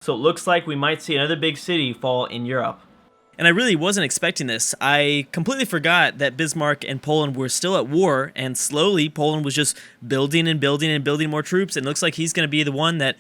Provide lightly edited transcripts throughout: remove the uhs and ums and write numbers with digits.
So it looks like we might see another big city fall in Europe. And I really wasn't expecting this. I completely forgot that Bismarck and Poland were still at war, and slowly Poland was just building and building and building more troops, and it looks like he's going to be the one that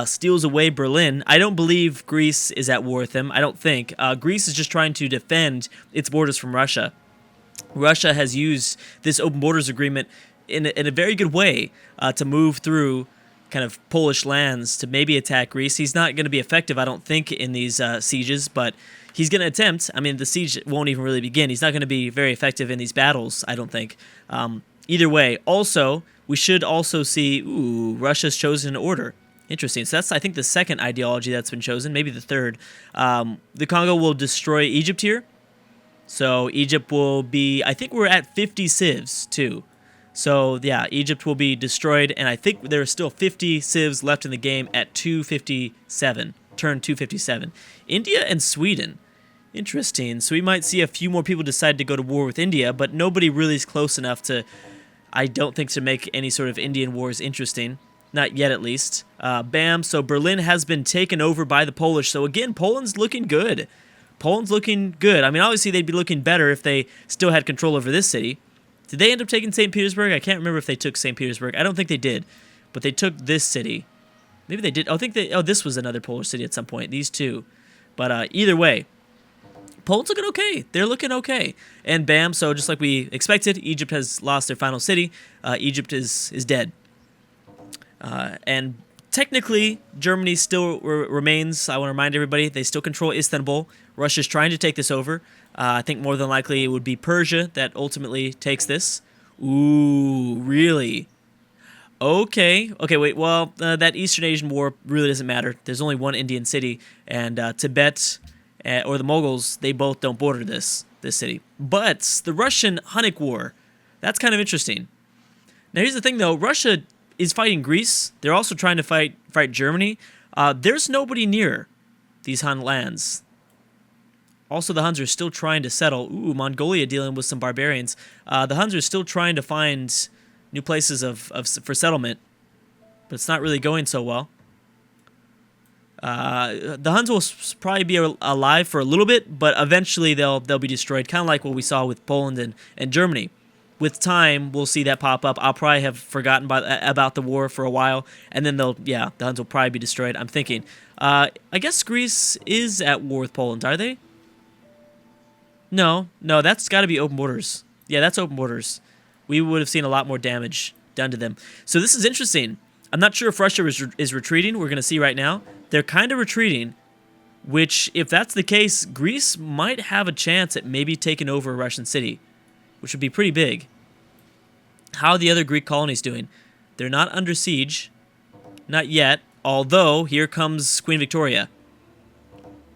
steals away Berlin. I don't believe Greece is at war with him. I don't think. Greece is just trying to defend its borders from Russia. Russia has used this open borders agreement in a very good way to move through kind of Polish lands to maybe attack Greece. He's not going to be effective, I don't think, in these sieges, but he's going to attempt. I mean, the siege won't even really begin. He's not going to be very effective in these battles, I don't think. Either way, also, we should also see, Russia's chosen an order. Interesting. So that's, I think, the second ideology that's been chosen, maybe the third. The Congo will destroy Egypt here. So Egypt will be, I think we're at 50 civs, too. So, yeah, Egypt will be destroyed, and I think there are still 50 civs left in the game at 257, turn 257. India and Sweden. Interesting. So we might see a few more people decide to go to war with India, but nobody really is close enough to, I don't think, to make any sort of Indian wars interesting. Not yet, at least. Bam. So Berlin has been taken over by the Polish. So, again, Poland's looking good. Poland's looking good. I mean, obviously, they'd be looking better if they still had control over this city. Did they end up taking St. Petersburg? I can't remember if they took St. Petersburg. I don't think they did, but they took this city. Maybe they did. This was another Polish city at some point. These two, but either way, Poland's looking okay. They're looking okay, and bam. So just like we expected, Egypt has lost their final city. Egypt is dead, and technically Germany still remains. I want to remind everybody they still control Istanbul. Russia's trying to take this over. I think more than likely it would be Persia that ultimately takes this. Ooh, really? Okay, wait, well, that Eastern Asian war really doesn't matter. There's only one Indian city, and Tibet or the Mongols, they both don't border this city. But the Russian Hunnic War, that's kind of interesting. Now, here's the thing, though. Russia is fighting Greece. They're also trying to fight Germany. There's nobody near these Hun lands. Also, the Huns are still trying to settle. Ooh, Mongolia dealing with some barbarians. The Huns are still trying to find new places for settlement, but it's not really going so well. The Huns will probably be alive for a little bit, but eventually they'll be destroyed, kind of like what we saw with Poland and Germany. With time, we'll see that pop up. I'll probably have forgotten about the war for a while, and then the Huns will probably be destroyed. I'm thinking. I guess Greece is at war with Poland, are they? No, that's got to be open borders. Yeah, that's open borders. We would have seen a lot more damage done to them. So this is interesting. I'm not sure if Russia is retreating. We're going to see right now. They're kind of retreating, which, if that's the case, Greece might have a chance at maybe taking over a Russian city, which would be pretty big. How are the other Greek colonies doing? They're not under siege. Not yet, although here comes Queen Victoria.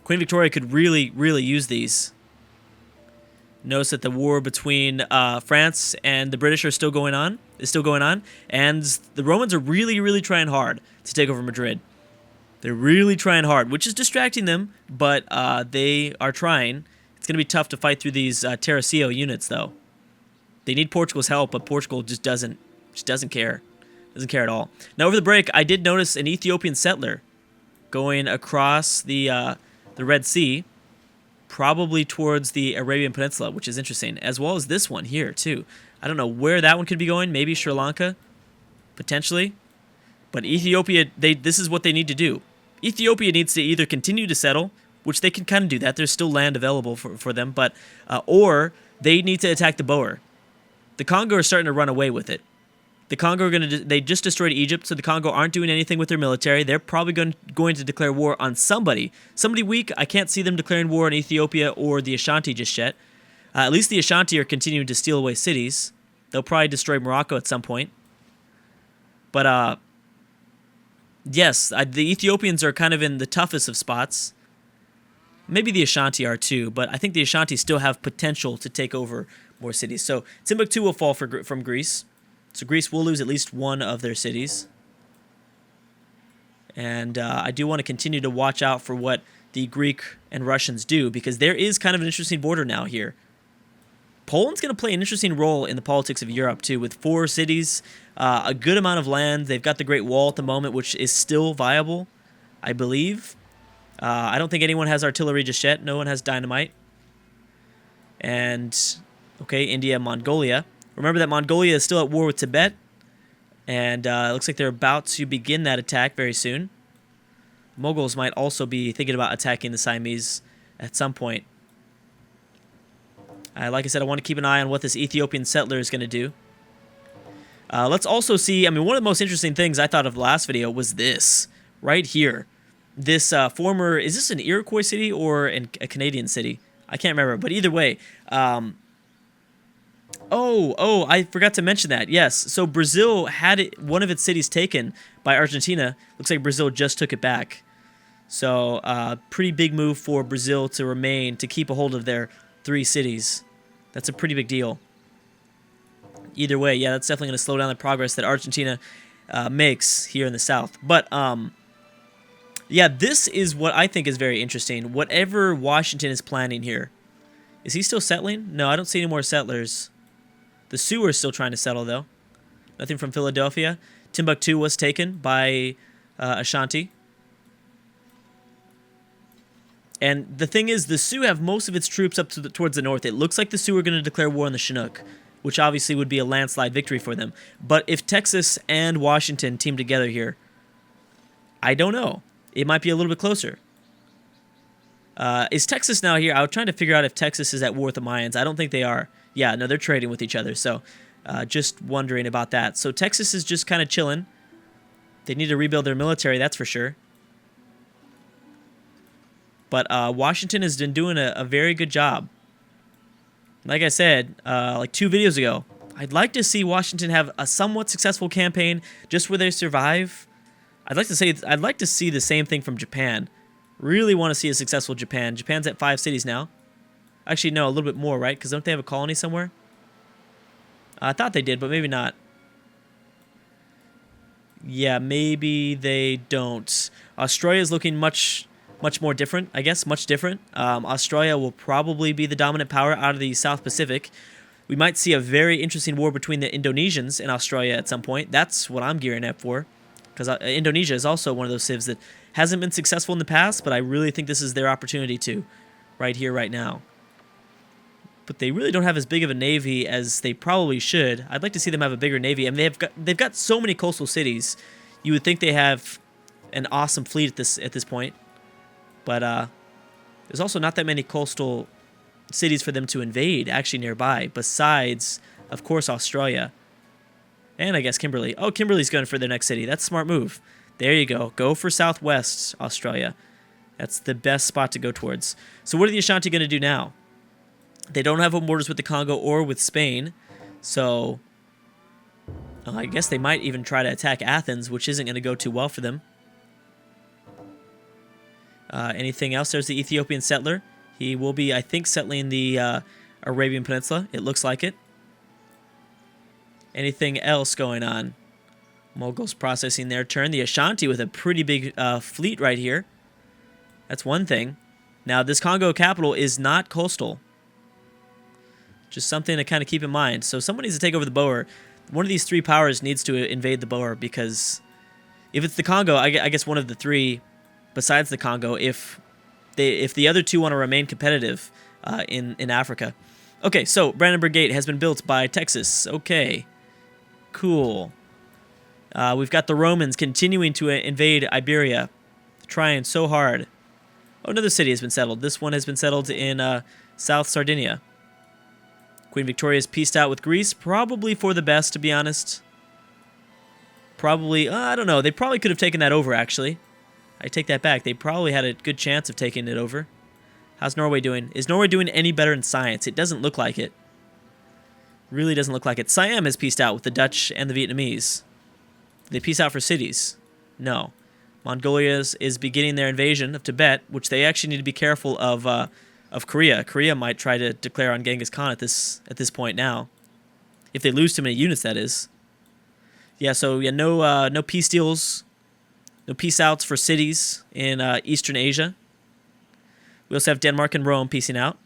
Queen Victoria could really, really use these. Notice that the war between France and the British is still going on, and the Romans are really, really trying hard to take over Madrid. They're really trying hard, which is distracting them, but they are trying. It's going to be tough to fight through these Terracio units, though. They need Portugal's help, but Portugal just doesn't care. Doesn't care at all. Now, over the break, I did notice an Ethiopian settler going across the Red Sea, probably towards the Arabian Peninsula, which is interesting, as well as this one here, too. I don't know where that one could be going. Maybe Sri Lanka, potentially. But Ethiopia, this is what they need to do. Ethiopia needs to either continue to settle, which they can kind of do that. There's still land available for them, but or they need to attack the Boer. The Congo are starting to run away with it. The Congo they just destroyed Egypt, so the Congo aren't doing anything with their military. They're probably going to declare war on somebody. Somebody weak. I can't see them declaring war on Ethiopia or the Ashanti just yet. At least the Ashanti are continuing to steal away cities. They'll probably destroy Morocco at some point. But, yes, the Ethiopians are kind of in the toughest of spots. Maybe the Ashanti are too, but I think the Ashanti still have potential to take over more cities. So Timbuktu will fall from Greece. So Greece will lose at least one of their cities. And I do want to continue to watch out for what the Greek and Russians do, because there is kind of an interesting border now here. Poland's going to play an interesting role in the politics of Europe, too, with 4 cities, a good amount of land. They've got the Great Wall at the moment, which is still viable, I believe. I don't think anyone has artillery just yet. No one has dynamite. And, okay, India, Mongolia. Remember that Mongolia is still at war with Tibet. And it looks like they're about to begin that attack very soon. Mongols might also be thinking about attacking the Siamese at some point. Like I said, I want to keep an eye on what this Ethiopian settler is going to do. Let's also see, I mean, one of the most interesting things I thought of the last video was this, right here. This former, is this an Iroquois city or a Canadian city? I can't remember, but either way. I forgot to mention that. Yes, so Brazil had one of its cities taken by Argentina. Looks like Brazil just took it back. So, pretty big move for Brazil to keep a hold of their 3 cities. That's a pretty big deal. Either way, yeah, that's definitely going to slow down the progress that Argentina makes here in the south. But, yeah, this is what I think is very interesting. Whatever Washington is planning here. Is he still settling? No, I don't see any more settlers. The Sioux are still trying to settle, though. Nothing from Philadelphia. Timbuktu was taken by Ashanti. And the thing is, the Sioux have most of its troops up towards the north. It looks like the Sioux are going to declare war on the Chinook, which obviously would be a landslide victory for them. But if Texas and Washington team together here, I don't know. It might be a little bit closer. Is Texas now here? I was trying to figure out if Texas is at war with the Mayans. I don't think they are. Yeah, no, they're trading with each other. So just wondering about that. So Texas is just kind of chilling. They need to rebuild their military, that's for sure. But Washington has been doing a very good job. Like I said, like 2 videos ago, I'd like to see Washington have a somewhat successful campaign just where they survive. I'd like to see the same thing from Japan. Really want to see a successful Japan. Japan's at 5 cities now. Actually, no, a little bit more, right? Because don't they have a colony somewhere? I thought they did, but maybe not. Yeah, maybe they don't. Australia is looking much more different, I guess, much different. Australia will probably be the dominant power out of the South Pacific. We might see a very interesting war between the Indonesians and Australia at some point. That's what I'm gearing up for, because Indonesia is also one of those civs that hasn't been successful in the past, but I really think this is their opportunity to, right here, right now. But they really don't have as big of a navy as they probably should. I'd like to see them have a bigger navy. I mean, they've got so many coastal cities. You would think they have an awesome fleet at this point. But there's also not that many coastal cities for them to invade actually nearby, besides, of course, Australia. And I guess Kimberley. Oh, Kimberley's going for their next city. That's a smart move. There you go. Go for Southwest Australia. That's the best spot to go towards. So what are the Ashanti going to do now? They don't have borders with the Congo or with Spain. So I guess they might even try to attack Athens, which isn't going to go too well for them. Anything else? There's the Ethiopian settler. He will be, I think, settling the Arabian Peninsula. It looks like it. Anything else going on? Mongols processing their turn. The Ashanti with a pretty big fleet right here. That's one thing. Now, this Congo capital is not coastal. Just something to kind of keep in mind. So someone needs to take over the Boer. One of these 3 powers needs to invade the Boer, because if it's the Congo, I guess one of the 3... besides the Congo, if the other 2 want to remain competitive in Africa. Okay, so Brandenburg Gate has been built by Texas. Okay, cool. We've got the Romans continuing to invade Iberia, trying so hard. Oh, another city has been settled. This one has been settled in South Sardinia. Queen Victoria's peaced out with Greece, probably for the best, to be honest. Probably, I don't know. They probably could have taken that over, actually. I take that back. They probably had a good chance of taking it over. How's Norway doing? Is Norway doing any better in science? It doesn't look like it. Really doesn't look like it. Siam has peaced out with the Dutch and the Vietnamese. Did they peace out for cities? No. Mongolia is beginning their invasion of Tibet, which they actually need to be careful of Korea. Korea might try to declare on Genghis Khan at this point now. If they lose too many units, that is. Yeah, so yeah, no peace deals. No peace outs for cities in Eastern Asia. We also have Denmark and Rome peacing out.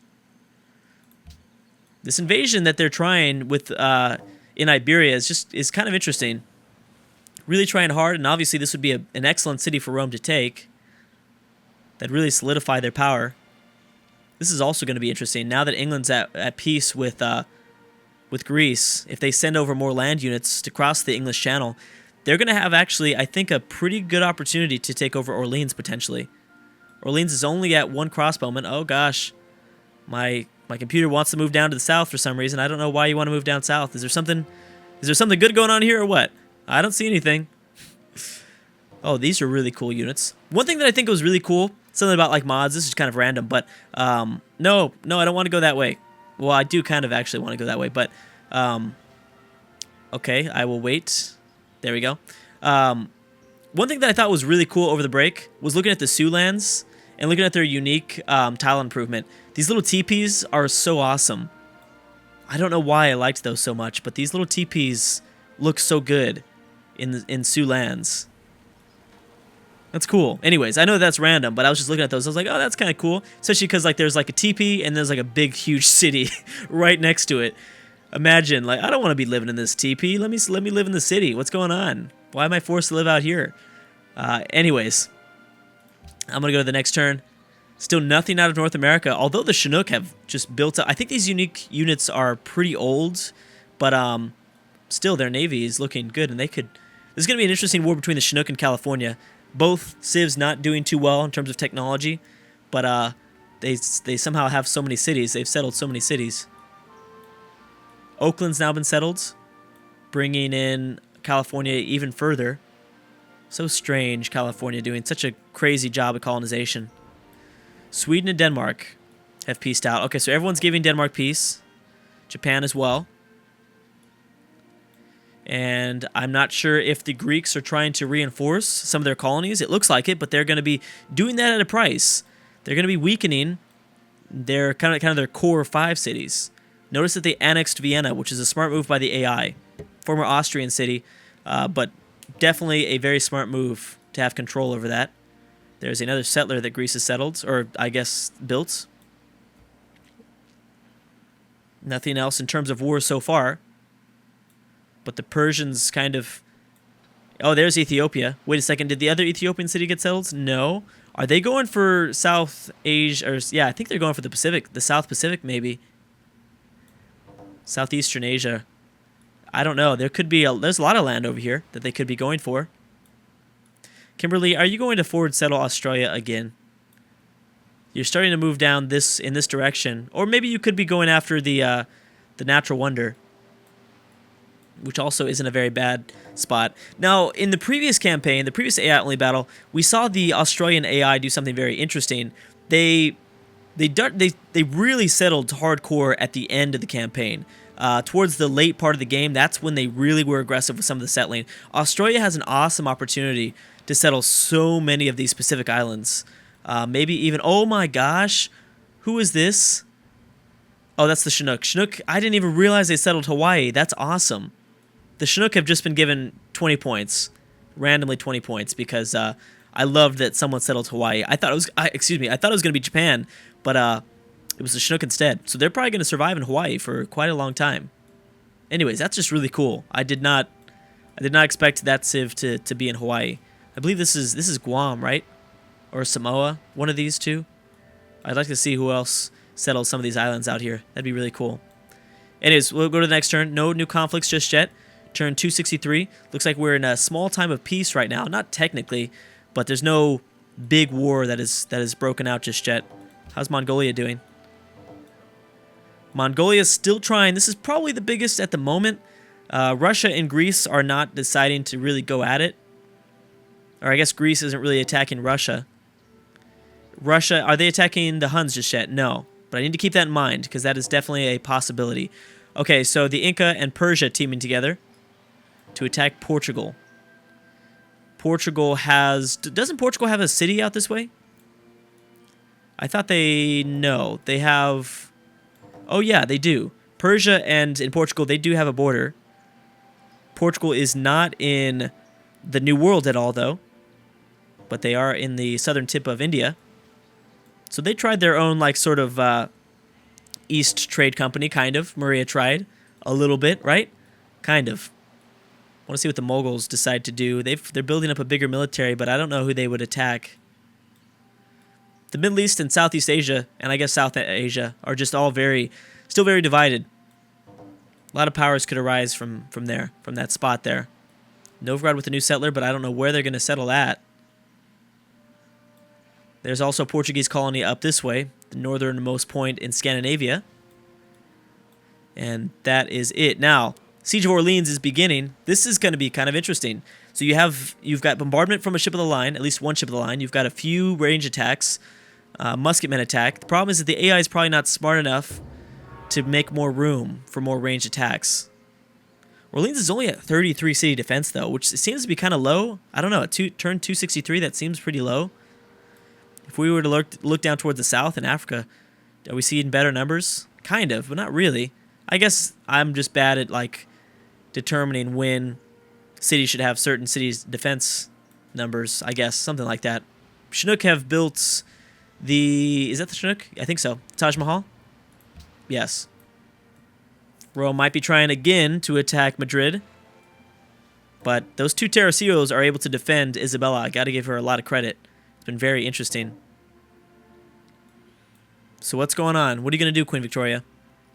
This invasion that they're trying with in Iberia is kind of interesting. Really trying hard, and obviously this would be an excellent city for Rome to take. that really solidify their power. This is also going to be interesting. Now that England's at peace with Greece, if they send over more land units to cross the English Channel, they're going to have actually, I think, a pretty good opportunity to take over Orleans potentially. Orleans is only at 1 crossbowman. Oh gosh, my computer wants to move down to the south for some reason. I don't know why you want to move down south. Is there something good going on here or what? I don't see anything. Oh, these are really cool units. One thing that I think was really cool, something about like mods, this is kind of random, but no, I don't want to go that way. Well, I do kind of actually want to go that way, but okay, I will wait. There we go. One thing that I thought was really cool over the break was looking at the Sioux lands and looking at their unique tile improvement. These little teepees are so awesome. I don't know why I liked those so much, but these little teepees look so good in Sioux lands. That's cool. Anyways, I know that's random, but I was just looking at those. I was like, oh, that's kind of cool. Especially because like there's like a teepee and there's like a big, huge city right next to it. Imagine, like, I don't want to be living in this teepee. Let me live in the city. What's going on? Why am I forced to live out here? Anyways, I'm going to go to the next turn. Still nothing out of North America, although the Chinook have just built up. I think these unique units are pretty old, but still their navy is looking good, and they could... This is going to be an interesting war between the Chinook and California. Both civs not doing too well in terms of technology, but they somehow have so many cities. They've settled so many cities. Oakland's now been settled, bringing in California even further. So strange, California doing such a crazy job of colonization. Sweden and Denmark have peaced out. Okay, so everyone's giving Denmark peace. Japan as well. And I'm not sure if the Greeks are trying to reinforce some of their colonies. It looks like it, but they're going to be doing that at a price. They're going to be weakening their kind of their core 5 cities. Notice that they annexed Vienna, which is a smart move by the AI. Former Austrian city, but definitely a very smart move to have control over that. There's another settler that Greece has settled, or I guess built. Nothing else in terms of war so far. But the Persians kind of... Oh, there's Ethiopia. Wait a second, did the other Ethiopian city get settled? No. Are they going for South Asia? Or, yeah, I think they're going for the Pacific, the South Pacific maybe. Southeastern Asia. I don't know. There could be there's a lot of land over here that they could be going for. Kimberly, are you going to forward settle Australia again? You're starting to move down in this direction, or maybe you could be going after the natural wonder, which also isn't a very bad spot. Now, in the previous campaign, the previous AI only battle, we saw the Australian AI do something very interesting. They really settled hardcore at the end of the campaign. Towards the late part of the game, that's when they really were aggressive with some of the settling. Australia has an awesome opportunity to settle so many of these Pacific islands. Maybe even... Oh my gosh! Who is this? Oh, that's the Chinook. Chinook, I didn't even realize they settled Hawaii. That's awesome. The Chinook have just been given 20 points. Randomly 20 points because I loved that someone settled Hawaii. I thought it was... excuse me. I thought it was going to be Japan, but it was the Chinook instead. So they're probably going to survive in Hawaii for quite a long time. Anyways, that's just really cool. I did not expect that civ to be in Hawaii. I believe this is Guam, right? Or Samoa, one of these two. I'd like to see who else settles some of these islands out here. That'd be really cool. Anyways, we'll go to the next turn. No new conflicts just yet. Turn 263. Looks like we're in a small time of peace right now. Not technically, but there's no big war that is broken out just yet. How's Mongolia doing? Mongolia's still trying. This is probably the biggest at the moment. Russia and Greece are not deciding to really go at it. Or I guess Greece isn't really attacking Russia. Russia, are they attacking the Huns just yet? No. But I need to keep that in mind, because that is definitely a possibility. Okay, so the Inca and Persia teaming together to attack Portugal. Portugal has... Doesn't Portugal have a city out this way? I thought they... No. They have... Oh, yeah, they do. Persia and in Portugal, they do have a border. Portugal is not in the New World at all, though. But they are in the southern tip of India. So they tried their own, like, sort of East Trade Company, kind of. Maria tried a little bit, right? Kind of. I want to see what the Mongols decide to do. They're building up a bigger military, but I don't know who they would attack. Middle East and Southeast Asia, and I guess South Asia, are just all still very divided. A lot of powers could arise from there, from that spot there. Novgorod with a new settler, but I don't know where they're going to settle at. There's also a Portuguese colony up this way, the northernmost point in Scandinavia. And that is it. Now, Siege of Orleans is beginning. This is going to be kind of interesting. So you've got bombardment from a ship of the line, at least one ship of the line. You've got a few range attacks, musketmen attack. The problem is that the AI is probably not smart enough to make more room for more range attacks. Orleans is only at 33 city defense, though, which seems to be kind of low. I don't know. At turn 263, that seems pretty low. If we were to look down towards the south in Africa, are we seeing better numbers? Kind of, but not really. I guess I'm just bad at, like, determining when cities should have certain cities' defense numbers, I guess. Something like that. Chinook have built the... Is that the Chinook? I think so. Taj Mahal? Yes. Rome might be trying again to attack Madrid. But those two Terracillos are able to defend Isabella. I gotta give her a lot of credit. It's been very interesting. So what's going on? What are you going to do, Queen Victoria?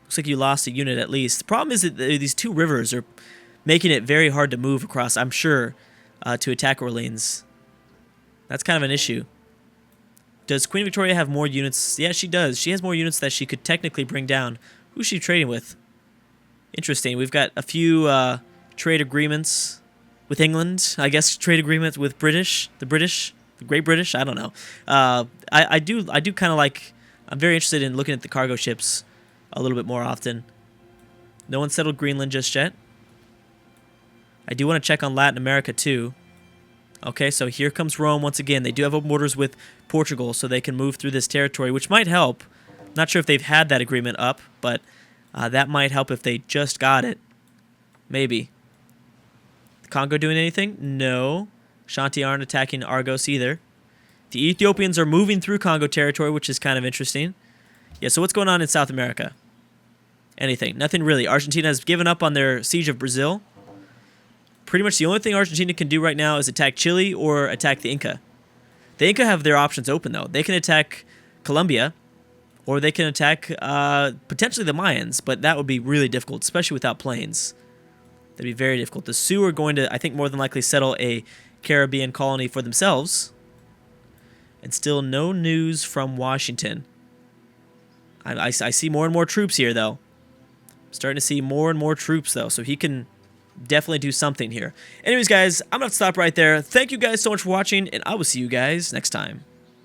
Looks like you lost a unit at least. The problem is that these two rivers are making it very hard to move across, I'm sure, to attack Orleans. That's kind of an issue. Does Queen Victoria have more units? Yeah, she does. She has more units that she could technically bring down. Who's she trading with? Interesting. We've got a few trade agreements with England. I guess trade agreements with the Great British. I don't know. I do kind of like. I'm very interested in looking at the cargo ships a little bit more often. No one settled Greenland just yet. I do want to check on Latin America too. Okay, so here comes Rome once again. They do have open borders with Portugal, so they can move through this territory, which might help. Not sure if they've had that agreement up, but that might help if they just got it. Maybe. Congo doing anything? No. Shanti aren't attacking Argos either. The Ethiopians are moving through Congo territory, which is kind of interesting. Yeah, so what's going on in South America? Anything. Nothing really. Argentina has given up on their siege of Brazil. Pretty much the only thing Argentina can do right now is attack Chile or attack the Inca. The Inca have their options open, though. They can attack Colombia, or they can attack potentially the Mayans, but that would be really difficult, especially without planes. That'd be very difficult. The Sioux are going to, I think, more than likely settle a Caribbean colony for themselves. And still no news from Washington. I see more and more troops here, though. I'm starting to see more and more troops, though, so he can definitely do something here. Anyways, guys, I'm going to stop right there. Thank you guys so much for watching, and I will see you guys next time.